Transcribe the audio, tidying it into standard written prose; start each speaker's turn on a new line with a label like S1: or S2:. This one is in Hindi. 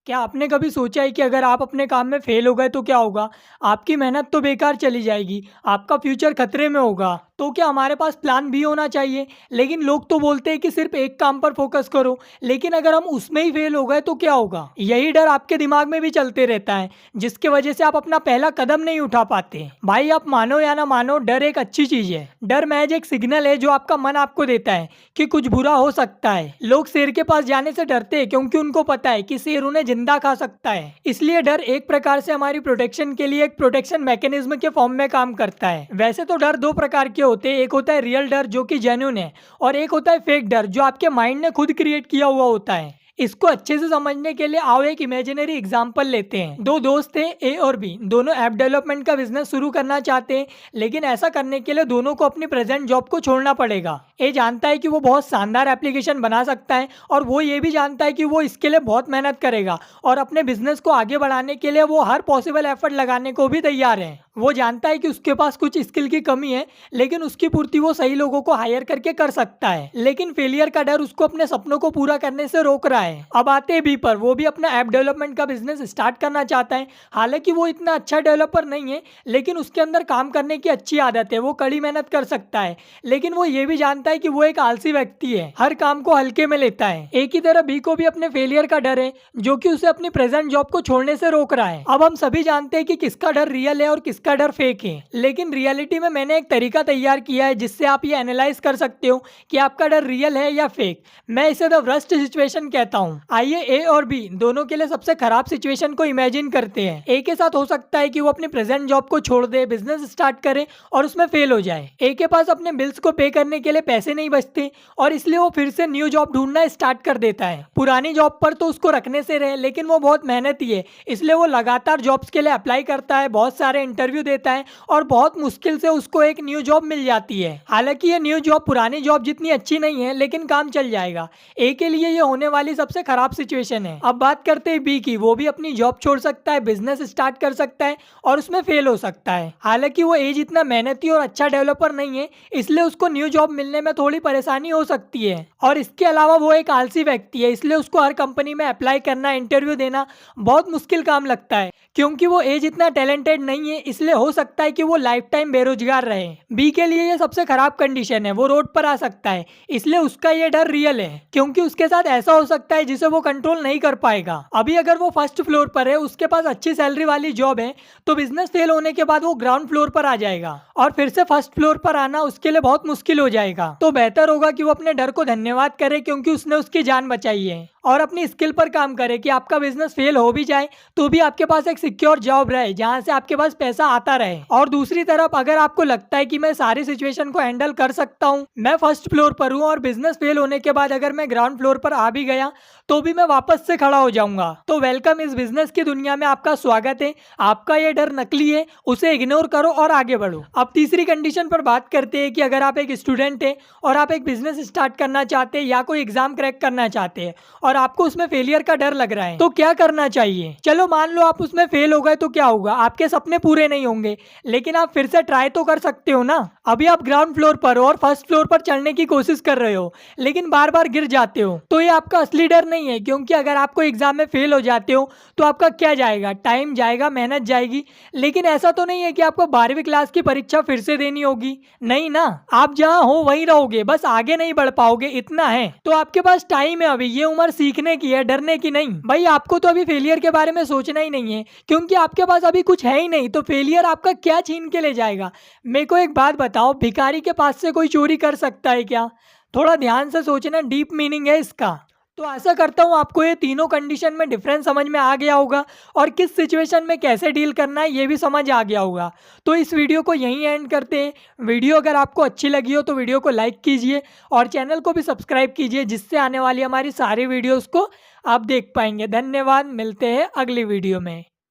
S1: क्या आपने कभी सोचा है कि अगर आप अपने काम में फेल हो गए तो क्या होगा? आपकी मेहनत तो बेकार चली जाएगी, आपका फ्यूचर खतरे में होगा। तो क्या हमारे पास प्लान भी होना चाहिए? लेकिन लोग तो बोलते हैं कि सिर्फ एक काम पर फोकस करो, लेकिन अगर हम उसमें ही फेल हो गए तो क्या होगा? यही डर आपके दिमाग में भी चलते रहता है, जिसकी वजह से आप अपना पहला कदम नहीं उठा पाते। भाई आप मानो या ना मानो, डर एक अच्छी चीज है। डर महज एक सिग्नल है जो आपका मन आपको देता है कि कुछ बुरा हो सकता है। लोग शेर के पास जाने से डरते हैं क्योंकि उनको पता है कि शेर उन्हें जिंदा खा सकता है। इसलिए डर एक प्रकार से हमारी प्रोटेक्शन के लिए एक प्रोटेक्शन मैकेनिज्म के फॉर्म में काम करता है। वैसे तो डर दो प्रकार के होते हैं, एक होता है रियल डर जो कि जेन्युइन है, और एक होता है फेक डर जो आपके माइंड ने खुद क्रिएट किया हुआ होता है। इसको अच्छे से समझने के लिए आओ एक इमेजिनरी एग्जांपल लेते हैं। दो दोस्त थे, ए और बी। दोनों ऐप डेवलपमेंट का बिजनेस शुरू करना चाहते हैं, लेकिन ऐसा करने के लिए दोनों को अपनी प्रेजेंट जॉब को छोड़ना पड़ेगा। ए जानता है कि वो बहुत शानदार एप्लीकेशन बना सकता है, और वो ये भी जानता है कि वो इसके लिए बहुत मेहनत करेगा और अपने बिजनेस को आगे बढ़ाने के लिए वो हर पॉसिबल एफर्ट लगाने को भी तैयार है। वो जानता है कि उसके पास कुछ स्किल की कमी है, लेकिन उसकी पूर्ति वो सही लोगों को हायर करके कर सकता है। लेकिन फेलियर का डर उसको अपने सपनों को पूरा करने से रोक रहा है। अब आते हैं बी पर। वो भी अपना ऐप डेवलपमेंट का बिजनेस स्टार्ट करना चाहता है। हालांकि वो इतना अच्छा डेवलपर नहीं है, लेकिन उसके अंदर काम करने की अच्छी आदत है। वो कड़ी मेहनत कर सकता है, लेकिन वो ये भी जानता है कि वो एक आलसी व्यक्ति है, हर काम को हल्के में लेता है। एक ही तरह बी को भी अपने फेलियर का डर है, जो कि उसे अपनी प्रेजेंट जॉब को छोड़ने से रोक रहा है। अब हम सभी जानते हैं कि किसका डर रियल है और किसका डर फेक है, लेकिन रियलिटी में मैंने एक तरीका तैयार किया है जिससे आप ये एनालाइज कर सकते हो कि आपका डर रियल है या फेक। मैं इसे द वर्स्ट सिचुएशन कहता हूँ। आइए ए और बी दोनों के लिए सबसे खराब सिचुएशन को इमेजिन करते हैं। ए के साथ हो सकता है कि वो अपनी प्रेजेंट जॉब को छोड़ दे, बिजनेस स्टार्ट करे और उसमें फेल हो जाए। ए के पास अपने बिल्स को पे करने के लिए पैसे नहीं बचते, और इसलिए वो फिर से न्यू जॉब ढूंढना स्टार्ट कर देता है। पुरानी जॉब पर तो उसको रखने से रहे, लेकिन वो बहुत मेहनती है, इसलिए वो लगातार जॉब्स के लिए अप्लाई करता है, बहुत सारे इंटरव्यू देता है, और बहुत मुश्किल से उसको एक न्यू जॉब मिल जाती है। हालांकि ये न्यू जॉब पुरानी जॉब जितनी अच्छी नहीं है, लेकिन काम चल जाएगा। ए के लिए ये होने वाली सबसे खराब सिचुएशन है। अब बात करते हैं बी की। वो भी अपनी जॉब छोड़ सकता है, बिजनेस स्टार्ट कर सकता है और उसमें फेल हो सकता है। हालांकि वो ए जितना मेहनती और अच्छा डेवलपर नहीं है, इसलिए उसको न्यू जॉब मिलने में थोड़ी परेशानी हो सकती है। और इसके अलावा वो एक आलसी व्यक्ति है, इसलिए उसको हर कंपनी में अप्लाई करना, इंटरव्यू देना बहुत मुश्किल काम लगता है। क्योंकि वो ए जितना टैलेंटेड नहीं है, इसलिए हो सकता है कि वो लाइफ टाइम बेरोजगार रहे। बी के लिए ये सबसे खराब कंडीशन है। वो रोड पर आ सकता है, इसलिए उसका ये डर रियल है, क्योंकि उसके साथ ऐसा हो सकता है जिसे वो कंट्रोल नहीं कर पाएगा। अभी अगर वो फर्स्ट फ्लोर पर है, उसके पास अच्छी सैलरी वाली जॉब है, तो बिजनेस फेल होने के बाद वो ग्राउंड फ्लोर पर आ जाएगा, और फिर से फर्स्ट फ्लोर पर आना उसके लिए बहुत मुश्किल हो जाएगा। तो बेहतर होगा कि वो अपने डर को धन्यवाद करे, क्योंकि उसने उसकी जान बचाई है, और अपनी स्किल पर काम करे कि आपका बिजनेस फेल हो भी जाए तो भी आपके पास एक सिक्योर जॉब रहे, जहां से आपके पास पैसा आता रहे। और दूसरी तरफ अगर आपको लगता है कि मैं सारी सिचुएशन को हैंडल कर सकता हूं, मैं फर्स्ट फ्लोर पर हूं और बिजनेस फेल होने के बाद अगर मैं ग्राउंड फ्लोर पर आ भी गया तो भी मैं वापस से खड़ा हो जाऊंगा, तो वेलकम, इस बिजनेस की दुनिया में आपका स्वागत है। आपका ये डर नकली है, उसे इग्नोर करो और आगे बढ़ो। अब तीसरी कंडीशन पर बात करते हैं कि अगर आप एक स्टूडेंट है और आप एक बिजनेस स्टार्ट करना चाहते हैं या कोई एग्जाम क्रैक करना चाहते हैं और आपको उसमें फेलियर का डर लग रहा है, तो क्या करना चाहिए? चलो मान लो आप उसमें फेल हो गए तो क्या होगा? आपके सपने पूरे नहीं होंगे, लेकिन आप फिर से ट्राई तो कर सकते हो ना। अभी आप ग्राउंड फ्लोर पर हो और फर्स्ट फ्लोर पर चढ़ने की कोशिश कर रहे हो, लेकिन बार बार गिर जाते हो, तो ये आपका असली डर नहीं है। क्योंकि अगर आपको एग्जाम में फेल हो जाते हो तो आपका क्या जाएगा? टाइम जाएगा, मेहनत जाएगी, लेकिन ऐसा तो नहीं है कि आपको 12वीं क्लास की परीक्षा फिर से देनी होगी। नहीं ना, आप जहां हो वहीं रहोगे, बस आगे नहीं बढ़ पाओगे, इतना है। तो आपके पास टाइम है, अभी ये उम्र सीखने की है, डरने की नहीं। भाई आपको तो अभी फेलियर के बारे में सोचना ही नहीं है, क्योंकि आपके पास अभी कुछ है ही नहीं, तो फेलियर आपका क्या छीन के ले जाएगा? मेरे को एक बात बताओ, भिखारी के पास से कोई चोरी कर सकता है क्या? थोड़ा ध्यान से सोचना, डीप मीनिंग है इसका। तो आशा करता हूँ आपको ये तीनों कंडीशन में डिफरेंस समझ में आ गया होगा, और किस सिचुएशन में कैसे डील करना है ये भी समझ आ गया होगा। तो इस वीडियो को यहीं एंड करते हैं। वीडियो अगर आपको अच्छी लगी हो तो वीडियो को लाइक कीजिए और चैनल को भी सब्सक्राइब कीजिए, जिससे आने वाली हमारी सारी वीडियोस को आप देख पाएंगे। धन्यवाद, मिलते हैं अगली वीडियो में।